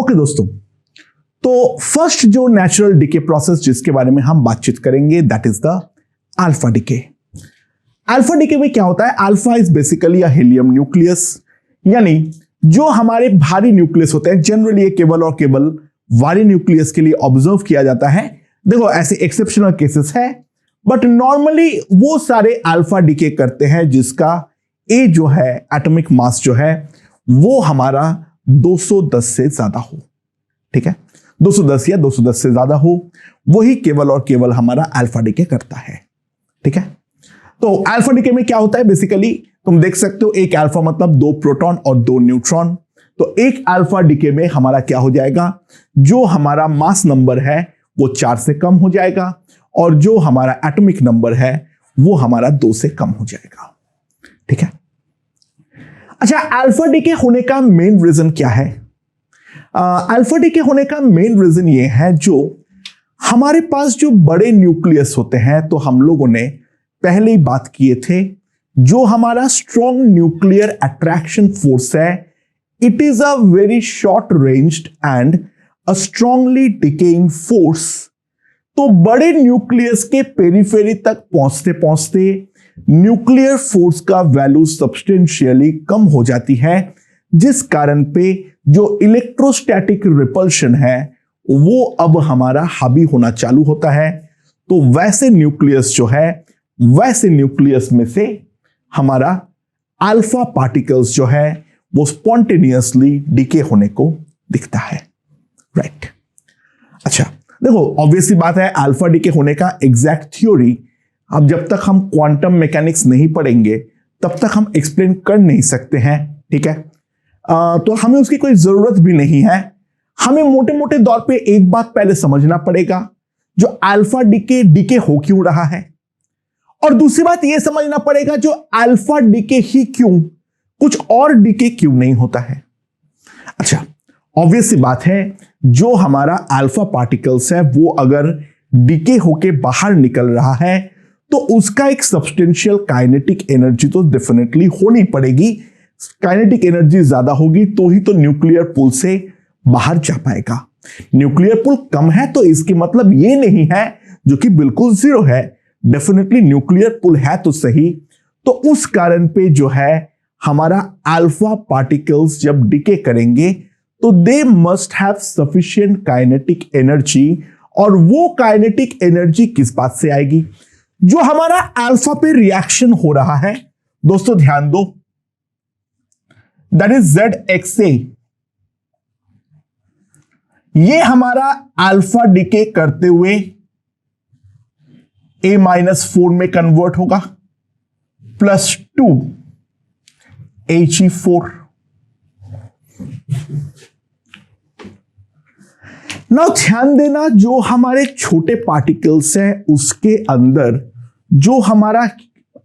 Okay दोस्तों, तो first जो नेचुरल डिके प्रोसेस जिसके बारे में हम बातचीत करेंगे that is the alpha decay. Alpha decay में क्या होता है? Alpha is basically a helium nucleus, यानी जो हमारे भारी न्यूक्लियस होते हैं, जनरली ये केवल और केवल भारी न्यूक्लियस के लिए ऑब्जर्व किया जाता है। देखो ऐसे एक्सेप्शनल केसेस है, बट नॉर्मली वो सारे अल्फा डिके करते हैं जिसका ए जो है एटॉमिक मास जो है वो हमारा 210 से ज्यादा हो। ठीक है, 210 या 210 से ज्यादा हो, वही केवल और केवल हमारा अल्फा डिके करता है। ठीक है, तो अल्फा डिके में क्या होता है? बेसिकली तुम देख सकते हो एक अल्फा मतलब 2 प्रोटॉन और 2 न्यूट्रॉन। तो एक अल्फा डिके में हमारा क्या हो जाएगा? जो हमारा मास नंबर है वो 4 से कम हो जाएगा और जो हमारा एटॉमिक नंबर है वो हमारा 2 से कम हो जाएगा। ठीक है, अच्छा, अल्फा डिके होने का मेन रीजन क्या है? अल्फा डिके होने का मेन रीजन ये है, जो हमारे पास जो बड़े न्यूक्लियस होते हैं, तो हम लोगों ने पहले ही बात किए थे, जो हमारा स्ट्रॉन्ग न्यूक्लियर अट्रैक्शन फोर्स है, it is a very short ranged and a strongly decaying force. तो बड़े न्यूक्लियस के पेरिफेरी तक पहुंचते पहुंचते न्यूक्लियर फोर्स का वैल्यू सब्सटेंशियली कम हो जाती है, जिस कारण पे जो इलेक्ट्रोस्टैटिक रिपल्शन है वो अब हमारा हावी होना चालू होता है। तो वैसे न्यूक्लियस जो है, वैसे न्यूक्लियस में से हमारा अल्फा पार्टिकल्स जो है वो स्पॉन्टेनियसली डिके होने को दिखता है। राइट, अच्छा देखो, ऑब्वियसली बात है अल्फा डिके होने का एग्जैक्ट थ्योरी अब जब तक हम क्वांटम मैकेनिक्स नहीं पढ़ेंगे तब तक हम एक्सप्लेन कर नहीं सकते हैं। ठीक है, तो हमें उसकी कोई जरूरत भी नहीं है। हमें मोटे मोटे तौर पे एक बात पहले समझना पड़ेगा, जो अल्फा डिके हो क्यों रहा है, और दूसरी बात यह समझना पड़ेगा जो अल्फा डिके ही क्यों, कुछ और डिके क्यों नहीं होता है। अच्छा, ऑब्वियस सी बात है, जो हमारा अल्फा पार्टिकल्स है वो अगर डिके होके बाहर निकल रहा है तो उसका एक सब्सटेंशियल काइनेटिक एनर्जी तो डेफिनेटली होनी पड़ेगी। काइनेटिक एनर्जी ज्यादा होगी तो ही तो न्यूक्लियर पुल से बाहर जा पाएगा। न्यूक्लियर पुल कम है तो इसके मतलब ये नहीं है जो कि बिल्कुल जीरो है, डेफिनेटली न्यूक्लियर पुल है तो सही। तो उस कारण पे जो है हमारा अल्फा पार्टिकल्स जब डिके करेंगे तो they must have sufficient kinetic energy, और वो काइनेटिक एनर्जी किस बात से आएगी? जो हमारा अल्फा पे रिएक्शन हो रहा है, दोस्तों ध्यान दो, दैट इज ZXA। ये हमारा अल्फा डिके करते हुए A-4 में कन्वर्ट होगा, +2 He4। नाउ ध्यान देना, जो हमारे छोटे पार्टिकल्स हैं उसके अंदर जो हमारा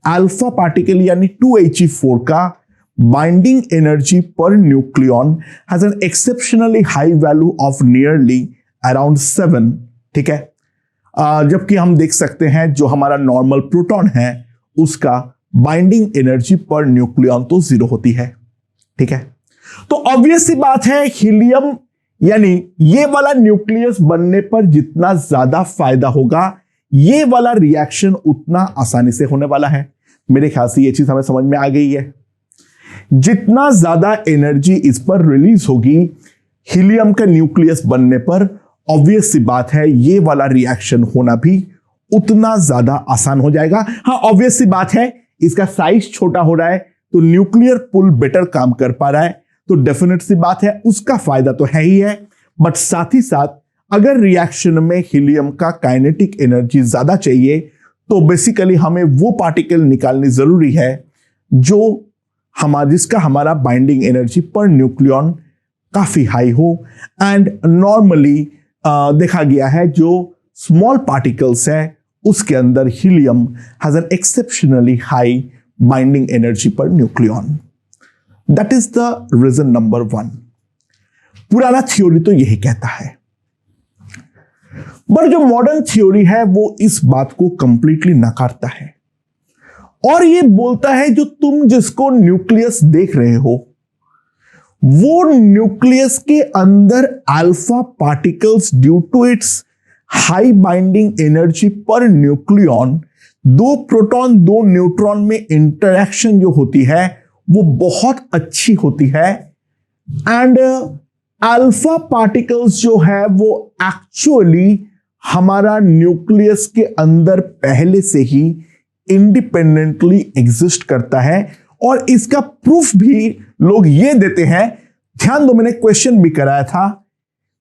अल्फा पार्टिकल यानी 2He4 का binding energy per nucleon has an exceptionally high value of nearly around 7। ठीक है, जबकि हम देख सकते हैं जो हमारा नॉर्मल प्रोटॉन है उसका बाइंडिंग एनर्जी पर न्यूक्लियन तो 0 होती है। ठीक है, तो ऑब्वियस सी बात है, हीलियम यानी ये वाला न्यूक्लियस बनने पर जितना ज्यादा फायदा होगा, ये वाला रिएक्शन उतना आसानी से होने वाला है। मेरे ख्याल से ये चीज हमें समझ में आ गई है। जितना ज्यादा एनर्जी इस पर रिलीज होगी हीलियम का न्यूक्लियस बनने पर, ऑब्वियस सी बात है ये वाला रिएक्शन होना भी उतना ज्यादा आसान हो जाएगा। हाँ, ऑब्वियस सी बात है इसका साइज छोटा हो रहा है तो न्यूक्लियर पुल बेटर काम कर पा रहा है, तो डेफिनेट सी बात है उसका फायदा तो है ही है। बट साथ ही साथ अगर रिएक्शन में हीलियम का काइनेटिक एनर्जी ज्यादा चाहिए तो बेसिकली हमें वो पार्टिकल निकालनी जरूरी है जो जिसका हमारा बाइंडिंग एनर्जी पर न्यूक्लियन काफी हाई हो। एंड नॉर्मली देखा गया है जो स्मॉल पार्टिकल्स है उसके अंदर helium has an exceptionally high binding energy per nucleon. That is the reason number 1। पुराना थ्योरी तो यही कहता है, पर जो मॉडर्न थ्योरी है वो इस बात को कंप्लीटली नकारता है और ये बोलता है जो तुम जिसको न्यूक्लियस देख रहे हो वो न्यूक्लियस के अंदर alpha particles due to its high binding energy per nucleon, दो प्रोटॉन दो न्यूट्रॉन में इंटरेक्शन जो होती है वो बहुत अच्छी होती है। एंड अल्फा पार्टिकल्स जो है वो एक्चुअली हमारा न्यूक्लियस के अंदर पहले से ही इंडिपेंडेंटली एग्जिस्ट करता है। और इसका प्रूफ भी लोग ये देते हैं, ध्यान दो मैंने क्वेश्चन भी कराया था,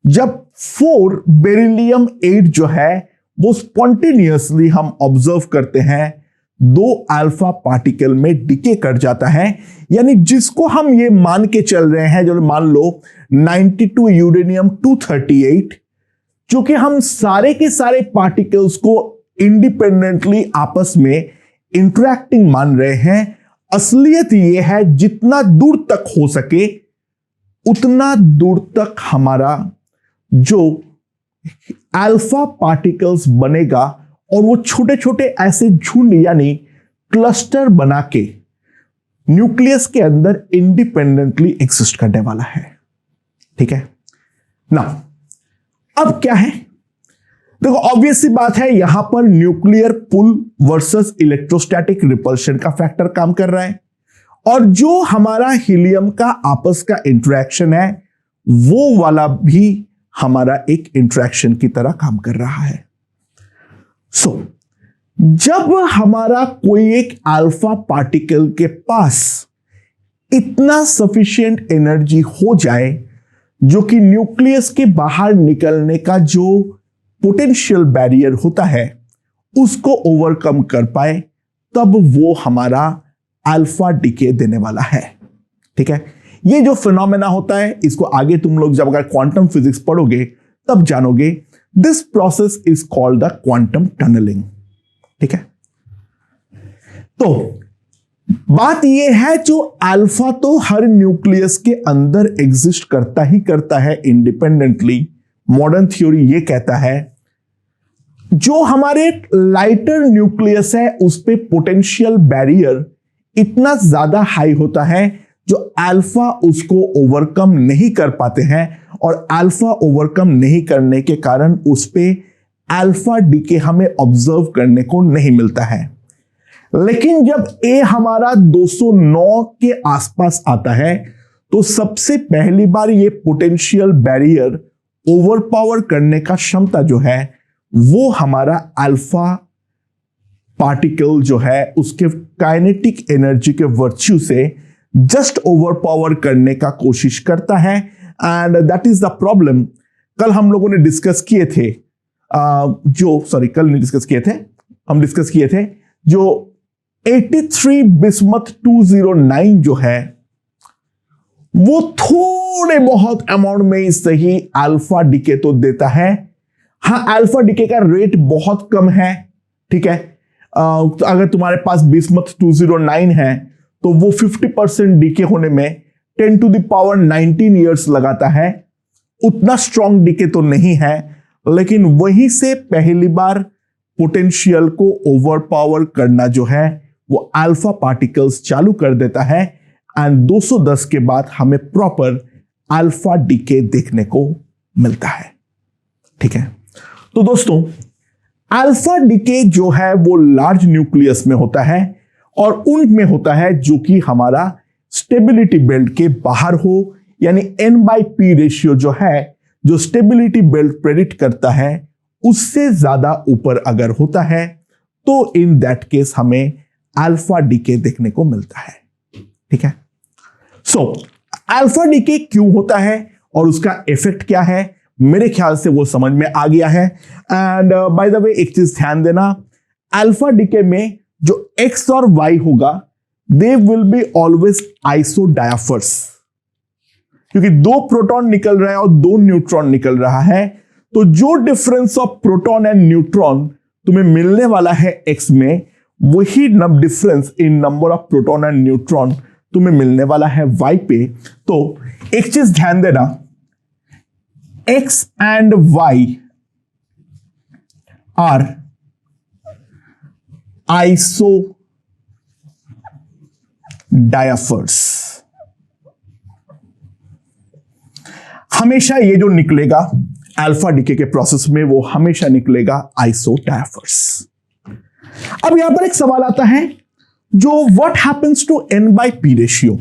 जब 4 बेरिलियम 8 जो है वो स्पॉन्टेनियसली हम ऑब्जर्व करते हैं 2 अल्फा पार्टिकल में डिके कर जाता है, यानी जिसको हम ये मान के चल रहे हैं, जो मान लो 92 यूरेनियम 238, जो कि हम सारे के सारे पार्टिकल्स को इंडिपेंडेंटली आपस में इंटरैक्टिंग मान रहे हैं। असलियत यह है जितना दूर तक हो सके उतना दूर तक हमारा जो अल्फा पार्टिकल्स बनेगा और वो छोटे छोटे ऐसे झुंड यानी क्लस्टर बना के न्यूक्लियस के अंदर इंडिपेंडेंटली एग्जिस्ट करने वाला है। ठीक है ना। अब क्या है, देखो ऑब्वियस सी बात है, यहां पर न्यूक्लियर पुल वर्सेस इलेक्ट्रोस्टैटिक रिपल्शन का फैक्टर काम कर रहा है, और जो हमारा हीलियम का आपस का इंटरेक्शन है वो वाला भी हमारा एक इंटरेक्शन की तरह काम कर रहा है। जब हमारा कोई एक अल्फा पार्टिकल के पास इतना सफिशिएंट एनर्जी हो जाए जो कि न्यूक्लियस के बाहर निकलने का जो पोटेंशियल बैरियर होता है उसको ओवरकम कर पाए, तब वो हमारा अल्फा डिके देने वाला है। ठीक है, ये जो फिनोमेना होता है इसको आगे तुम लोग जब अगर क्वांटम फिजिक्स पढ़ोगे तब जानोगे। This process is called the quantum tunnelling. ठीक है, तो बात यह है जो अल्फा तो हर न्यूक्लियस के अंदर एग्जिस्ट करता है इंडिपेंडेंटली। मॉडर्न थ्योरी ये कहता है जो हमारे लाइटर न्यूक्लियस है उस पे पोटेंशियल बैरियर इतना ज्यादा हाई होता है जो अल्फा उसको ओवरकम नहीं कर पाते हैं, और अल्फा ओवरकम नहीं करने के कारण उस पे अल्फा डीके हमें ऑब्जर्व करने को नहीं मिलता है। लेकिन जब ए हमारा 209 के आसपास आता है तो सबसे पहली बार ये पोटेंशियल बैरियर ओवरपावर करने का क्षमता जो है वो हमारा अल्फा पार्टिकल जो है उसके काइनेटिक एनर्जी के वर्च्यू से जस्ट ओवरपावर करने का कोशिश करता है। And that is the problem. कल हम लोगों ने डिस्कस किए थे कल नहीं डिस्कस किए थे, हम डिस्कस किए थे जो 83 बिस्मथ 209 जो है वो थोड़े बहुत अमाउंट में ही सही अल्फा डीके तो देता है। हाँ, अल्फा डीके का रेट बहुत कम है। ठीक है, तो अगर तुम्हारे पास बिस्मथ 209 है तो वो 50% डीके होने में 10 to the power 19 ईयर्स लगाता है। उतना स्ट्रॉन्ग डीके तो नहीं है, लेकिन वहीं से पहली बार पोटेंशियल को ओवरपावर करना जो है वो अल्फा पार्टिकल्स चालू कर देता है। एंड 210 के बाद हमें प्रॉपर अल्फा डीके देखने को मिलता है। ठीक है, तो दोस्तों अल्फा डीके जो है वो लार्ज न्यूक्लियस में होता है और उनमें होता है जो कि हमारा स्टेबिलिटी बेल्ट के बाहर हो, यानी N/P रेशियो जो है जो स्टेबिलिटी बेल्ट प्रेडिक्ट करता है उससे ज्यादा ऊपर अगर होता है तो इन दैट केस हमें अल्फा डीके देखने को मिलता है। ठीक है, सो अल्फा डीके क्यों होता है और उसका इफेक्ट क्या है, मेरे ख्याल से वो समझ में आ गया है। एंड बाय द वे एक चीज ध्यान देना, अल्फा डीके में जो एक्स और वाई होगा दे विल बी ऑलवेज आइसोडायफर्स, क्योंकि 2 प्रोटॉन निकल रहा है और 2 न्यूट्रॉन निकल रहा है, तो जो difference of proton and neutron तुम्हें मिलने वाला है एक्स में, वही difference in number of proton and neutron तुम्हें मिलने वाला है वाई पे। तो एक चीज ध्यान देना, X and Y are isodiaphers. हमेशा ये जो निकलेगा अल्फा डीके के प्रोसेस में, वो हमेशा निकलेगा आइसोडायफर्स। अब यहां पर एक सवाल आता है, जो what happens to N by P ratio,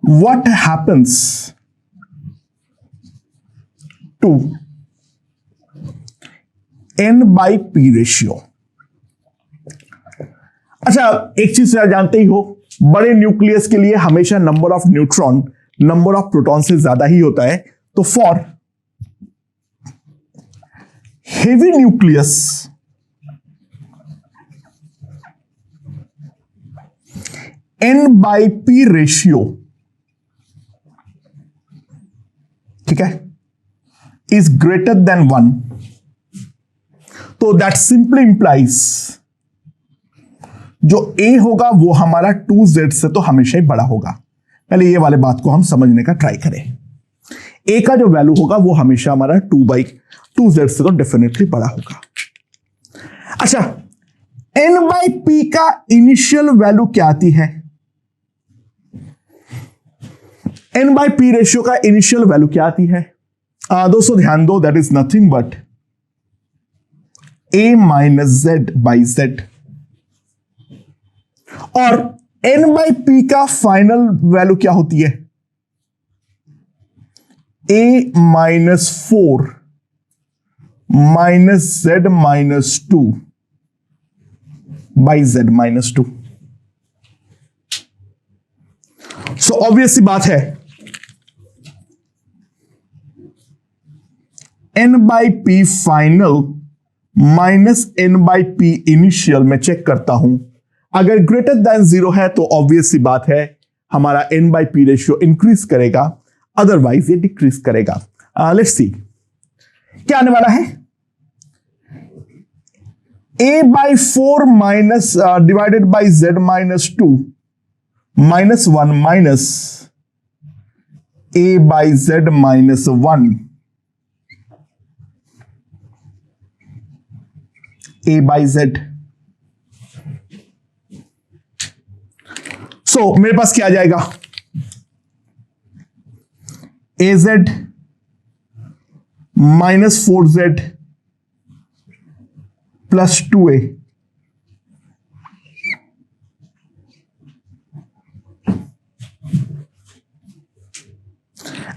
what happens to N by P ratio. अच्छा, एक चीज आप जानते ही हो, बड़े न्यूक्लियस के लिए हमेशा number of neutron number of proton से ज्यादा ही होता है। तो for heavy nucleus N by P ratio, ठीक है, इज ग्रेटर देन 1, तो दैट सिंपली इंप्लाइज जो A होगा वो हमारा 2Z से तो हमेशा ही बड़ा होगा। पहले ये वाले बात को हम समझने का ट्राई करें। A का जो वैल्यू होगा वो हमेशा हमारा 2/2Z से तो डेफिनेटली बड़ा होगा। अच्छा, N by P का इनिशियल वैल्यू क्या आती है? N by P रेशियो का इनिशियल वैल्यू क्या आती है? दोस्तों ध्यान दो, that is nothing but A minus Z by Z, और N by P का फाइनल वैल्यू क्या होती है? A minus 4 minus Z minus 2 by Z minus 2। So obvious सी बात है, N by P final minus N by P initial में check करता हूं, अगर ग्रेटर देन 0 है तो ऑब्वियस सी बात है हमारा N by P ratio increase करेगा, अदरवाइज ये डिक्रीज करेगा। लेट्स सी क्या आने वाला है। A by 4 minus divided by Z minus 2 minus 1 minus A by Z minus 1 A by Z। सो मेरे पास क्या आ जाएगा? AZ minus 4Z plus 2A,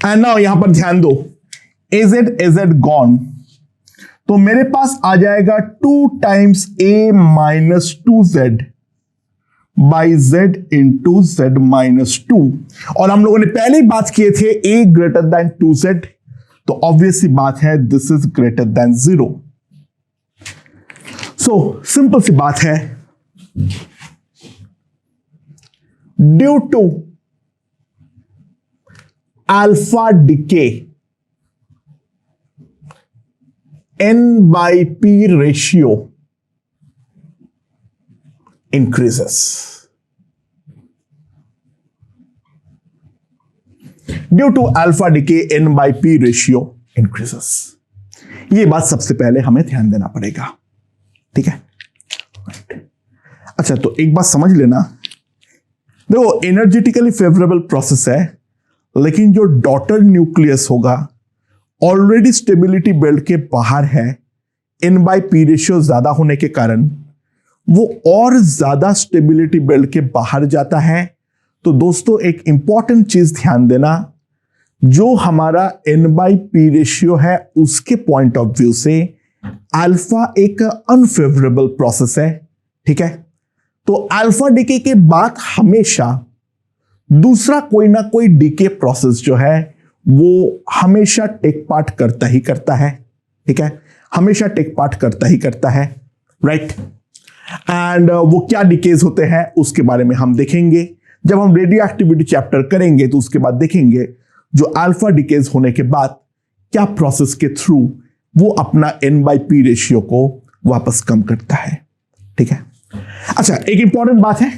and now यहां पर ध्यान दो, AZ गॉन, तो मेरे पास आ जाएगा 2 times A minus 2Z by Z into Z minus 2, और हम लोगों ने पहले ही बात किए थे A ग्रेटर देन 2Z, तो ऑब्वियस सी बात है this is greater than 0। So simple सी बात है, due to alpha decay N by P ratio increases। Due to alpha decay, N by P ratio increases। ये बात सबसे पहले हमें ध्यान देना पड़ेगा, ठीक है। अच्छा, तो एक बात समझ लेना, देखो एनर्जेटिकली फेवरेबल प्रोसेस है, लेकिन जो डॉटर न्यूक्लियस होगा ऑलरेडी स्टेबिलिटी बेल्ट के बाहर है, N by P रेशियो ज्यादा होने के कारण वो और ज्यादा स्टेबिलिटी बेल्ट के बाहर जाता है। तो दोस्तों एक इंपॉर्टेंट चीज ध्यान देना, जो हमारा N by P रेशियो है उसके पॉइंट ऑफ व्यू से अल्फा एक अनफेवरेबल प्रोसेस है, ठीक है। तो अल्फा डीके के बाद हमेशा दूसरा कोई ना कोई डीके प्रोसेस जो है वो हमेशा टेक पार्ट करता ही करता है, ठीक है, हमेशा टेक पार्ट करता ही करता है, राइट। एंड वो क्या डिकेज होते हैं उसके बारे में हम देखेंगे जब हम रेडियो एक्टिविटी चैप्टर करेंगे, तो उसके बाद देखेंगे जो अल्फा डिकेज होने के बाद क्या प्रोसेस के थ्रू वो अपना N by P रेशियो को वापस कम करता है, ठीक है। अच्छा, एक इंपॉर्टेंट बात है,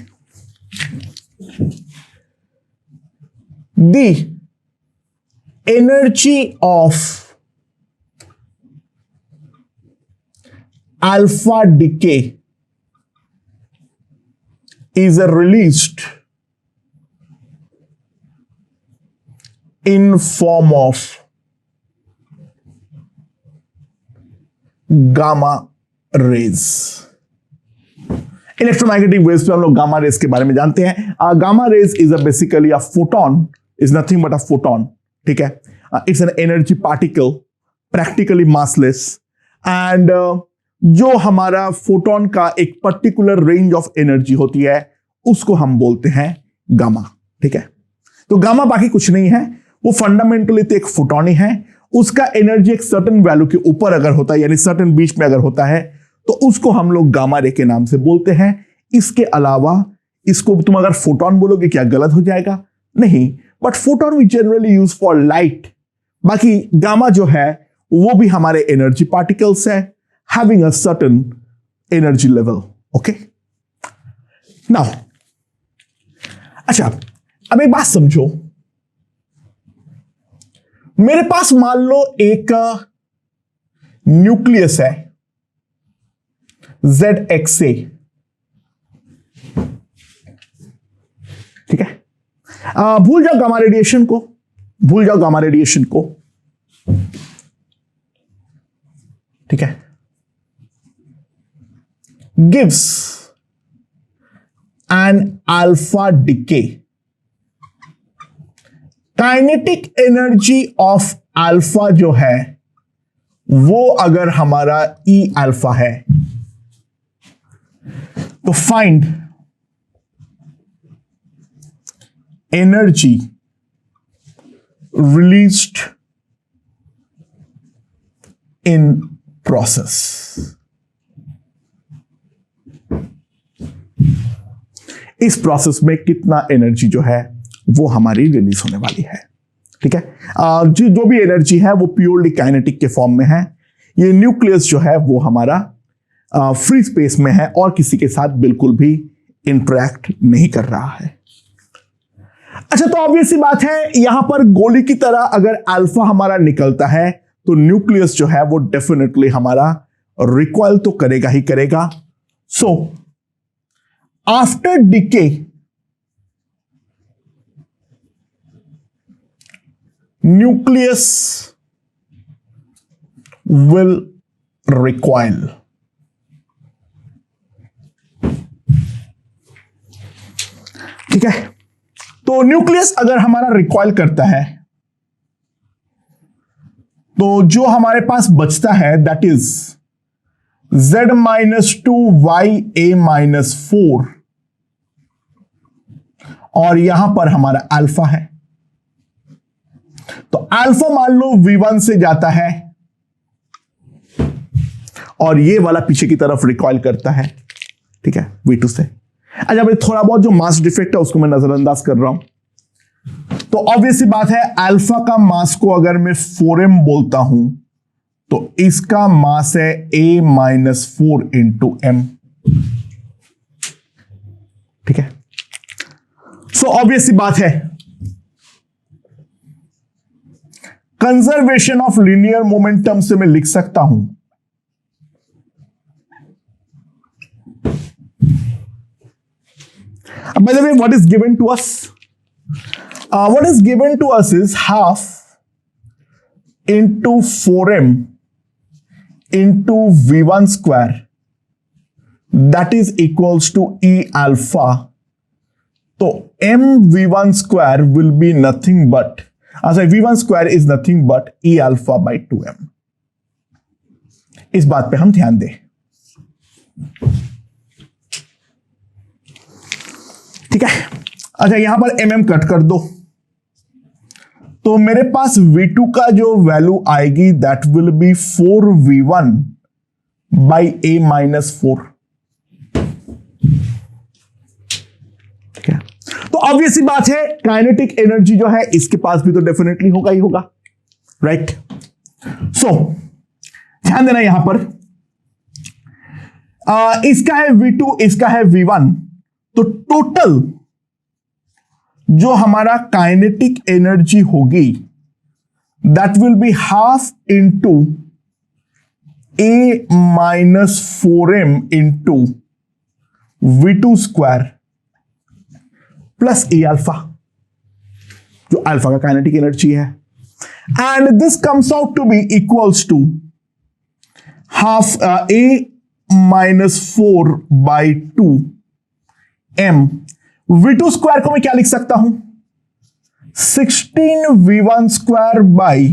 दी energy of alpha decay is released in form of gamma rays. Electromagnetic waves पे हम लोग गामा रेज के बारे में जानते हैं. Gamma rays is a basically a photon, is nothing but a photon. ठीक है, it's an energy particle, practically massless, and जो हमारा फोटोन का एक पर्टिकुलर रेंज ऑफ एनर्जी होती है उसको हम बोलते हैं गामा. ठीक है, तो गामा बाकी कुछ नहीं है, वो फंडामेंटली तो एक फोटोन ही है. उसका एनर्जी एक सर्टेन वैल्यू के ऊपर अगर होता है, यानी सर्टेन बीच में अगर होता है, तो उसको हम लोग गामा रे के नाम से बोलते हैं. इसके अलावा इसको तुम अगर फोटोन बोलोगे क्या गलत हो जाएगा? नहीं, but photon we generally use for light. बाकी गामा जो है वो भी हमारे एनर्जी पार्टिकल्स है, having a certain energy level. Okay, now अच्छा, अब एक बात समझो. मेरे पास मान लो एक न्यूक्लियस है ZXA. ठीक है, भूल जाओ गामा रेडिएशन को, भूल जाओ गामा रेडिएशन को. ठीक है, gives an alpha decay. Kinetic energy of alpha जो है वो अगर हमारा E अल्फा है, तो find energy released in process. इस प्रोसेस में कितना एनर्जी जो है वो हमारी रिलीज होने वाली है. ठीक है, जो भी एनर्जी है वो प्योरली काइनेटिक के फॉर्म में है. ये न्यूक्लियस जो है वो हमारा फ्री स्पेस में है और किसी के साथ बिल्कुल भी इंटरैक्ट नहीं कर रहा है. अच्छा, तो ऑब्वियस सी बात है, यहां पर गोली की तरह अगर अल्फा हमारा निकलता है तो न्यूक्लियस जो है वो डेफिनेटली हमारा रिकॉइल तो करेगा ही करेगा. So after decay nucleus will recoil. ठीक है, तो न्यूक्लियस अगर हमारा रिकॉइल करता है तो जो हमारे पास बचता है दैट इज Z-2YA-4, और यहां पर हमारा अल्फा है. तो अल्फा मान लो V1 से जाता है और ये वाला पीछे की तरफ रिकॉइल करता है. ठीक है, V2 से. अच्छा भाई, थोड़ा बहुत जो मास डिफेक्ट है उसको मैं नजरअंदाज कर रहा हूं. तो ऑब्वियसली बात है, अल्फा का मास को अगर मैं 4m बोलता हूं तो इसका मास है A-4 इंटू m. ठीक है, सो ऑब्वियसली बात है, कंजर्वेशन ऑफ लीनियर मोमेंटम से मैं लिख सकता हूं by the way, what is given to us? What is given to us is half into 4m into V1 square, that is equals to E alpha. So m V1 square will be nothing but, V1 square is nothing but E alpha by 2m. इस बात पे हम ध्यान दें. ठीक है, अच्छा यहां पर mm कट कर दो तो मेरे पास V2 का जो वैल्यू आएगी that will B 4V1 by A-4. ठीक है, तो ऑब्वियसली बात है, काइनेटिक एनर्जी जो है इसके पास भी तो डेफिनेटली होगा ही होगा. राइट, सो ध्यान देना यहां पर, इसका है V2, इसका है V1, तो टोटल जो हमारा काइनेटिक एनर्जी होगी that will be half into A-4m into V2 square plus E alpha. जो अल्फा का काइनेटिक एनर्जी है, and this comes out to be equals to half a minus 4/2 m। v2 square को मैं क्या लिख सकता हूं, 16v1 square by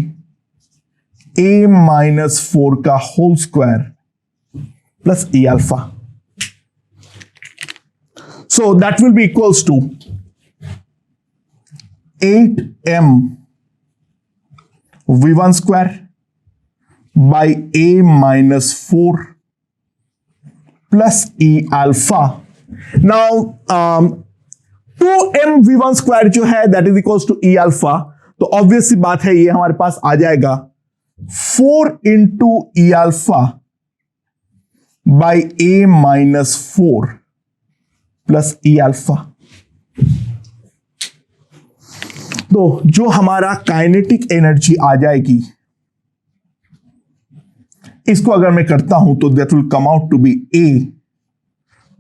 a minus 4 का whole square plus e alpha. So that will be equals to 8m v1 square by a minus 4 plus e alpha. Now 2m v1 square जो है that is equals to e alpha, तो obvious सी बात है ये हमारे पास आ जाएगा 4 into e alpha by a minus 4 plus e alpha. तो जो हमारा काइनेटिक एनर्जी आ जाएगी, इसको अगर मैं करता हूं तो that will come out to be a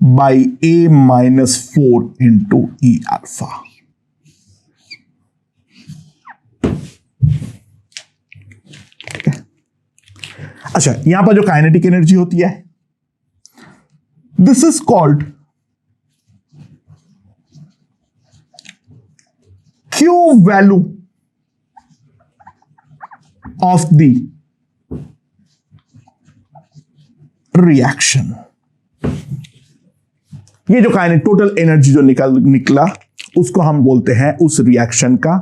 by a minus 4 into e alpha. ठीक है, अच्छा यहां पर जो काइनेटिक एनर्जी होती है, this is called Q value of the reaction. ये जो टोटल एनर्जी जो निकला उसको हम बोलते हैं उस रिएक्शन का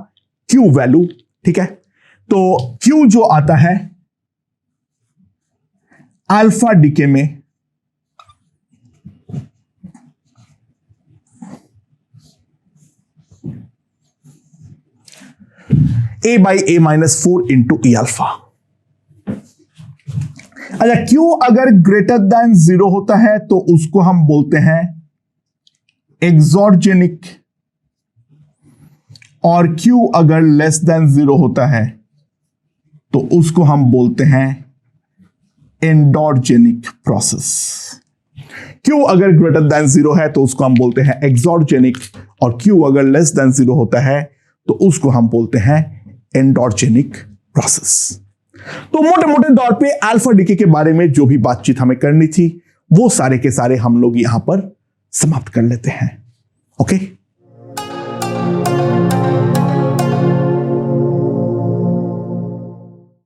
Q वैल्यू। ठीक है, तो Q जो आता है अल्फा डीके में a by a minus 4 into e alpha. अच्छा, Q अगर ग्रेटर देन 0 होता है तो उसको हम बोलते हैं एक्सोर्जेनिक, और Q अगर लेस देन 0 होता है तो उसको हम बोलते हैं एंडोजेनिक प्रोसेस। Q अगर ग्रेटर देन 0 है तो उसको हम बोलते हैं एक्सोर्जेनिक, और Q अगर लेस देन 0 होता है तो उसको हम बोलते हैं एंडोजेनिक प्रोसेस। तो मोटे मोटे तौर पे अल्फा डीके के बारे में जो भी बातचीत हमें करनी थी वो सारे के सारे हम लोग यहां पर समाप्त कर लेते हैं। ओके।